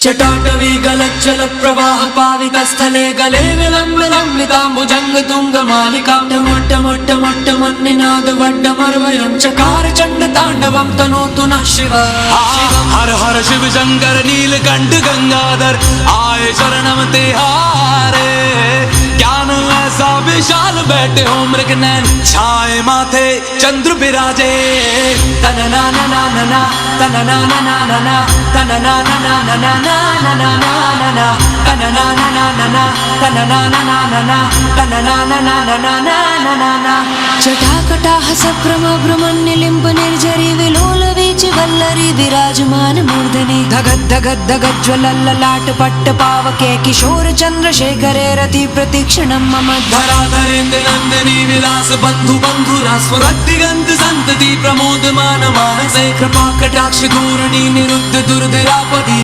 चटाटवी गलज्जल प्रवाह पावितस्थले गले विलम्बिताम्बुजंग तुंग मालिका टमट्टमट्टमट्टमन्निनाद वड्डमर्वयं चकार चंड तांडवं तनोतु नः शिवः। हर हर शिव शंकर नीलकंठ गंगाधर आए शरणम तिहारे। ज्ञान ऐसा विशाल बैठे हो मृग नैन छाए माथे चंद्र विराजे। तना ना ना ना ना ना तना ना ना ना ना ना तना ना ना ना ना ना ना ना ना ना तना ना ना ना ना ना तना ना ना ना ना ना तना ना ना ना ना ना ना ना ना। जटाकटाह सभ्रम भ्रमन्निलिम्ब निर्झरी विलोल वीच वल्लरी विराजमान मूर्धनि धगद धगद धगद ज्वलल्ललाट पट्ट पावके किशोर चंद्रशेखरे रति प्रतीक्षणं मम धराधरेन्द्र नंदिनी विलास बंधु बंधुरा स्वरदिगंत संतति प्रमोदमान मानसे कृपा कटाक्ष धूरणी निरुद्ध दुर्धरापति।